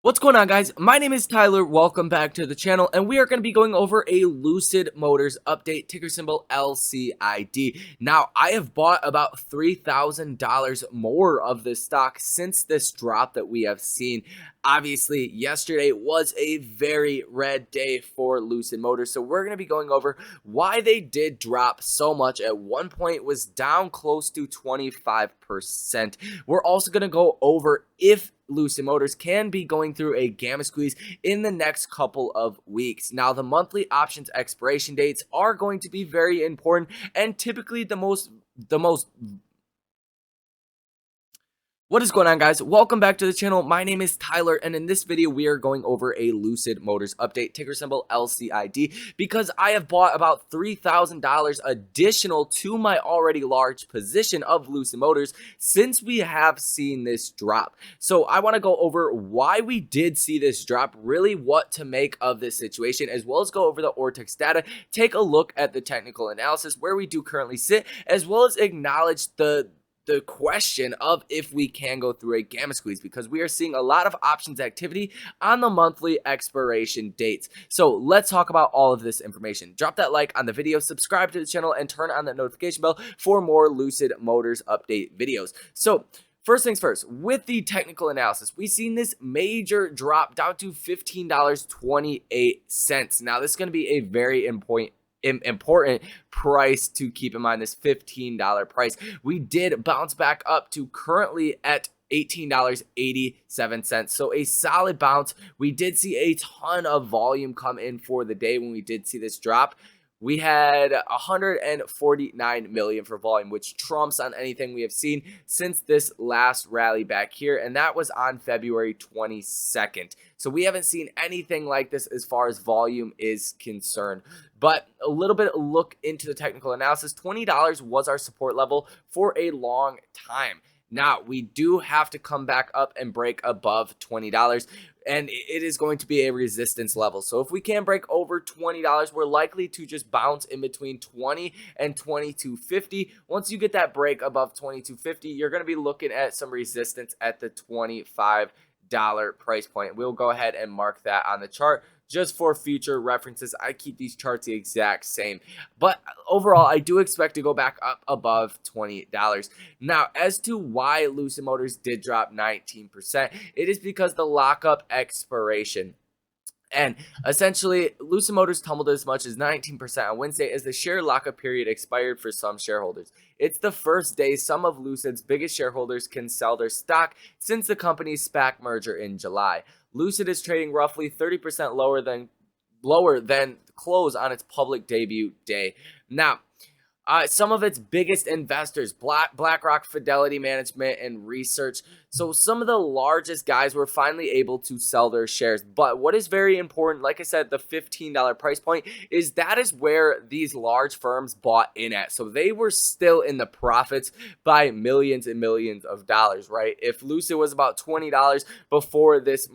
What's going on, guys? My name is Tyler. Welcome back to the channel, and we are going to be going over a Lucid Motors update, ticker symbol LCID. Now, I have bought about $3,000 more of this stock since this drop that we have seen. Obviously, yesterday was a very red day for Lucid Motors, so we're going to be going over why they did drop so much. At one point, it was down close to 25%. We're also going to go over if Lucid Motors can be going through a gamma squeeze in the next couple of weeks. Now, the monthly options expiration dates are going to be very important, and typically What is going on, guys? Welcome back to the channel. My name is Tyler, and in this video we are going over a Lucid Motors update, ticker symbol LCID, because I have bought about $3,000 additional to my already large position of Lucid Motors since we have seen this drop. So I want to go over why we did see this drop, really what to make of this situation, as well as go over the Ortex data, take a look at the technical analysis where we do currently sit, as well as acknowledge the question of if we can go through a gamma squeeze, because we are seeing a lot of options activity on the monthly expiration dates. So let's talk about all of this information. Drop that like on the video, subscribe to the channel, and turn on that notification bell for more Lucid Motors update videos. So first things first, with the technical analysis, we've seen this major drop down to $15.28. Now, this is going to be a very important price to keep in mind, this $15 price. We did bounce back up to currently at $18.87, so a solid bounce. We did see a ton of volume come in for the day when we did see this drop. We had 149 million for volume, which trumps on anything we have seen since this last rally back here, and that was on February 22nd. So we haven't seen anything like this as far as volume is concerned. But a little bit of look into the technical analysis, $20 was our support level for a long time. Now, we do have to come back up and break above $20, and it is going to be a resistance level. So if we can break over $20, we're likely to just bounce in between 20 and 22.50. Once you get that break above 22.50, you're going to be looking at some resistance at the $25 price point. We'll go ahead and mark that on the chart just for future references. I keep these charts the exact same, but overall I do expect to go back up above $20. Now, as to why Lucid Motors did drop 19%, it is because the lockup expiration. And essentially, Lucid Motors tumbled as much as 19% on Wednesday as the share lockup period expired for some shareholders. It's the first day some of Lucid's biggest shareholders can sell their stock since the company's SPAC merger in July. Lucid is trading roughly 30% lower than close on its public debut day. Now, some of its biggest investors, BlackRock, Fidelity Management, and Research. So some of the largest guys were finally able to sell their shares. But what is very important, like I said, the $15 price point, is that is where these large firms bought in at. So they were still in the profits by millions and millions of dollars, right? If Lucid was about $20 before this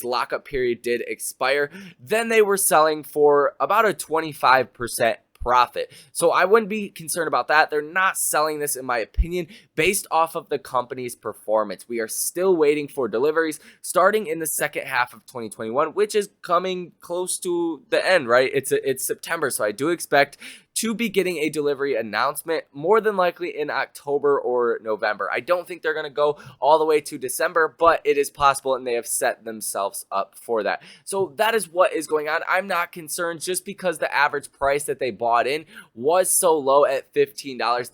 lockup period did expire, then they were selling for about a 25% profit. So I wouldn't be concerned about that. They're not selling this, in my opinion, based off of the company's performance. We are still waiting for deliveries starting in the second half of 2021, which is coming close to the end, right? It's September, so I do expect to be getting a delivery announcement more than likely in October or November. I don't think they're going to go all the way to December, but it is possible, and they have set themselves up for that. So that is what is going on. I'm not concerned just because the average price that they bought in was so low at $15,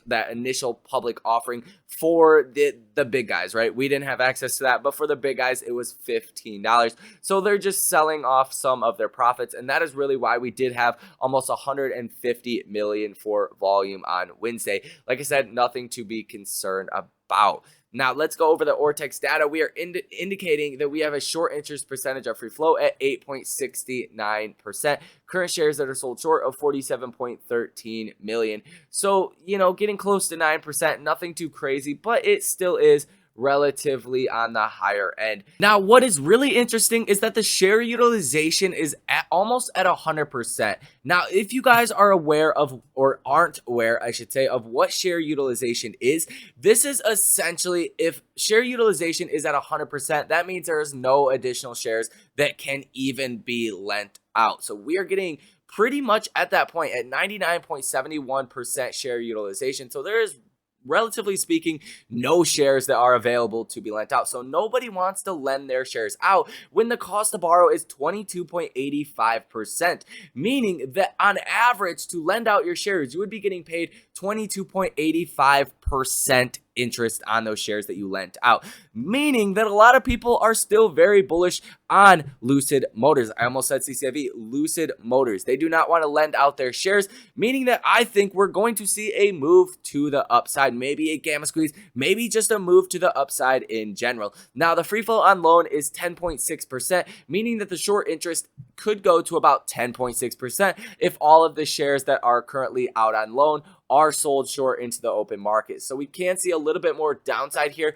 that initial public offering for the big guys, right? We didn't have access to that, but for the big guys, it was $15. So they're just selling off some of their profits, and that is really why we did have almost 150 million for volume on Wednesday. Like I said, nothing to be concerned about. Now, let's go over the Ortex data. We are indicating that we have a short interest percentage of free float at 8.69%. Current shares that are sold short of 47.13 million. So, getting close to 9%, nothing too crazy, but it still is relatively on the higher end. Now, what is really interesting is that the share utilization is almost at 100%. Now, if you guys are aware of, or aren't aware, I should say, of what share utilization is, this is essentially, if share utilization is at 100%, that means there is no additional shares that can even be lent out. So we are getting pretty much at that point at 99.71% share utilization. So there is, relatively speaking, no shares that are available to be lent out. So nobody wants to lend their shares out when the cost to borrow is 22.85%, meaning that on average to lend out your shares, you would be getting paid 22.85% interest on those shares that you lent out, meaning that a lot of people are still very bullish on Lucid Motors. I almost said CCIV, Lucid Motors. They do not want to lend out their shares, meaning that I think we're going to see a move to the upside, maybe a gamma squeeze, maybe just a move to the upside in general. Now, the free flow on loan is 10.6%, meaning that the short interest could go to about 10.6% if all of the shares that are currently out on loan are sold short into the open market. So we can see a little bit more downside here,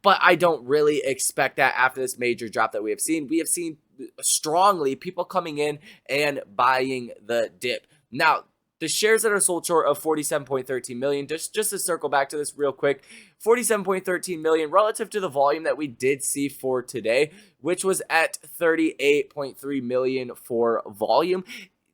but I don't really expect that after this major drop that we have seen. We have seen strongly people coming in and buying the dip. Now, the shares that are sold short of 47.13 million, just to circle back to this real quick, 47.13 million relative to the volume that we did see for today, which was at 38.3 million for volume.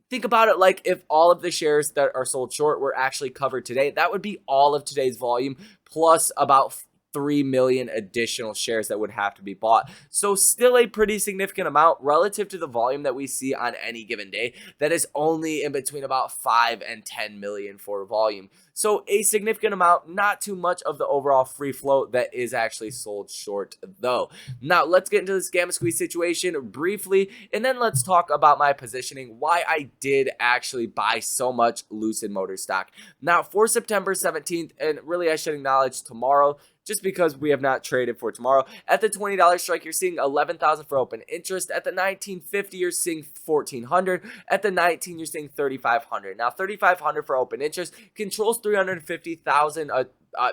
Think about it like if all of the shares that are sold short were actually covered today, that would be all of today's volume plus about 3 million additional shares that would have to be bought. So still a pretty significant amount relative to the volume that we see on any given day. That is only in between about 5 and 10 million for volume. So a significant amount, not too much of the overall free float that is actually sold short though. Now let's get into this gamma squeeze situation briefly, and then let's talk about my positioning, why I did actually buy so much Lucid Motors stock. Now for September 17th, and really I should acknowledge tomorrow, just because we have not traded for tomorrow. At the $20 strike, you're seeing 11,000 for open interest. At the $19.50, you're seeing 1,400. At the 19, you're seeing 3,500. Now, 3,500 for open interest controls 350,000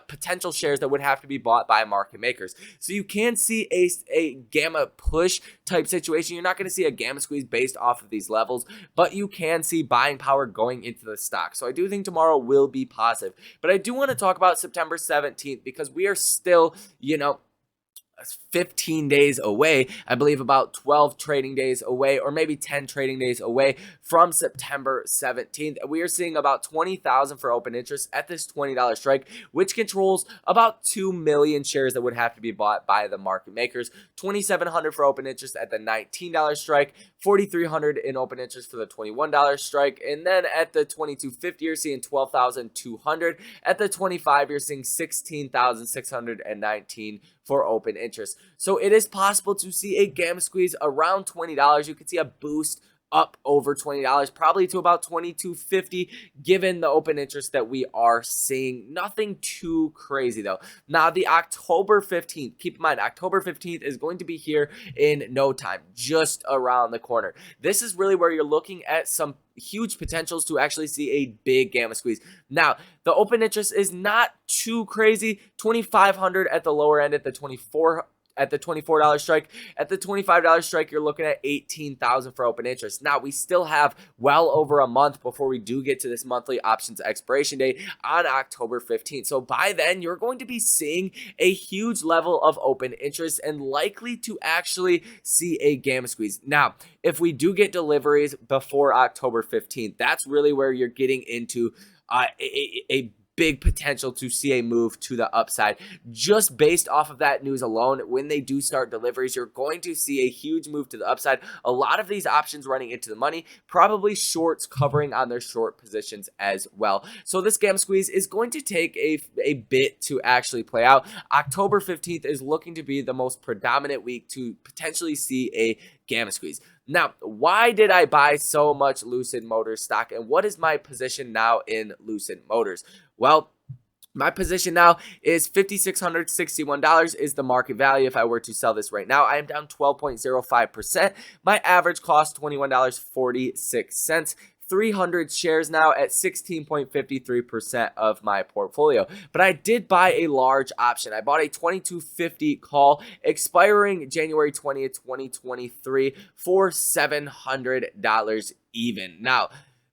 potential shares that would have to be bought by market makers. So you can see a gamma push type situation. You're not going to see a gamma squeeze based off of these levels, but you can see buying power going into the stock. So I do think tomorrow will be positive. But I do want to talk about September 17th because we are still, 15 days away, I believe about 12 trading days away, or maybe 10 trading days away from September 17th. We are seeing about 20,000 for open interest at this $20 strike, which controls about 2 million shares that would have to be bought by the market makers. 2,700 for open interest at the $19 strike, 4,300 in open interest for the $21 strike, and then at the $22.50 you're seeing 12,200. At the 25 you're seeing 16,619 for open interest. So it is possible to see a gamma squeeze around $20. You could see a boost up over $20, probably to about $22.50, given the open interest that we are seeing. Nothing too crazy though. Now the October 15th, keep in mind October 15th is going to be here in no time, just around the corner. This is really where you're looking at some huge potentials to actually see a big gamma squeeze. Now, the open interest is not too crazy. 2,500 at the lower end, at the $24 strike. At the $25 strike, you're looking at 18,000 for open interest. Now, we still have well over a month before we do get to this monthly options expiration date on October 15th. So by then, you're going to be seeing a huge level of open interest and likely to actually see a gamma squeeze. Now, if we do get deliveries before October 15th, that's really where you're getting into a big potential to see a move to the upside. Just based off of that news alone, when they do start deliveries, you're going to see a huge move to the upside. A lot of these options running into the money, probably shorts covering on their short positions as well. So this gamma squeeze is going to take a bit to actually play out. October 15th is looking to be the most predominant week to potentially see a gamma squeeze. Now, why did I buy so much Lucid Motors stock, and what is my position now in Lucid Motors? Well, my position now is $5,661 is the market value. If I were to sell this right now, I am down 12.05%. My average cost $21.46. 300 shares now at 16.53% of my portfolio. But I did buy a large option. I bought a 2250 call expiring January 20th, 2023 for $700 even. Now,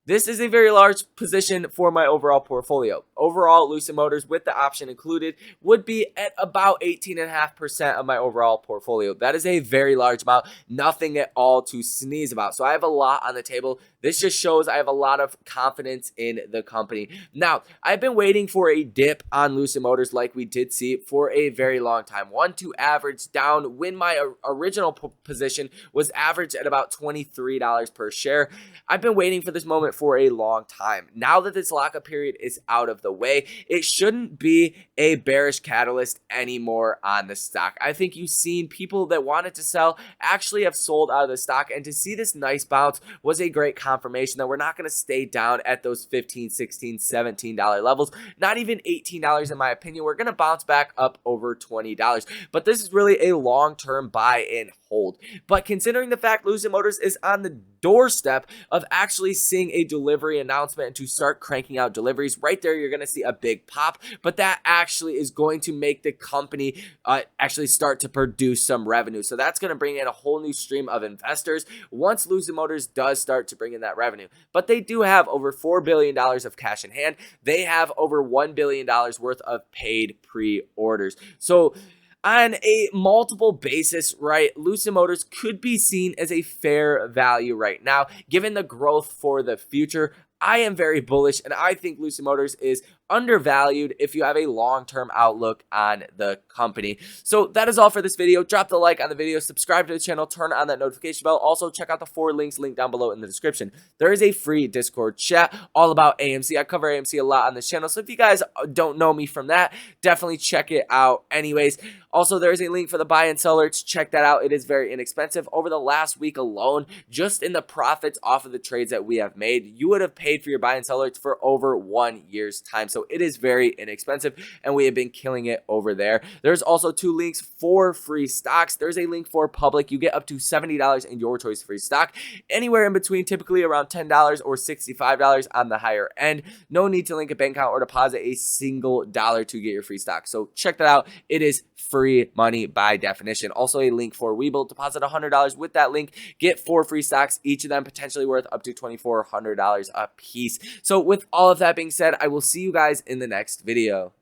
this is a very large position for my overall portfolio. Overall, Lucid Motors, with the option included, would be at about 18.5% of my overall portfolio. That is a very large amount, nothing at all to sneeze about. So I have a lot on the table. This just shows I have a lot of confidence in the company. Now, I've been waiting for a dip on Lucid Motors like we did see for a very long time. 1-2 average down when my original position was averaged at about $23 per share. I've been waiting for this moment for a long time. Now that this lockup period is out of the way, it shouldn't be a bearish catalyst anymore on the stock. I think you've seen people that wanted to sell actually have sold out of the stock, and to see this nice bounce was a great confirmation that we're not going to stay down at those $15, $16, $17 levels, not even $18 in my opinion. We're going to bounce back up over $20, but this is really a long-term buy and hold. But considering the fact Lucid Motors is on the doorstep of actually seeing a delivery announcement and to start cranking out deliveries, right there you're going to see a big pop, but that actually is going to make the company actually start to produce some revenue. So that's going to bring in a whole new stream of investors once Lucid Motors does start to bring in that revenue. But they do have over $4 billion of cash in hand. They have over $1 billion worth of paid pre-orders. So on a multiple basis, right, Lucid Motors could be seen as a fair value right now, given the growth for the future. I am very bullish, and I think Lucid Motors is undervalued if you have a long-term outlook on the company. So that is all for this video. Drop the like on the video, subscribe to the channel, turn on that notification bell. Also, check out the 4 links linked down below in the description. There is a free Discord chat all about AMC. I cover AMC a lot on this channel, so if you guys don't know me from that, definitely check it out anyways. Also, there is a link for the buy and sell alerts. Check that out. It is very inexpensive. Over the last week alone, just in the profits off of the trades that we have made, you would have paid for your buy and sell alerts for over 1 year's time. So it is very inexpensive, and we have been killing it over there. There's also 2 links for free stocks. There's a link for public. You get up to $70 in your choice free stock, anywhere in between, typically around $10 or $65 on the higher end. No need to link a bank account or deposit a single dollar to get your free stock. So check that out. It is free money by definition. Also a link for Webull. Deposit $100 with that link. Get 4 free stocks, each of them potentially worth up to $2,400 a piece. So with all of that being said, I will see you guys in the next video.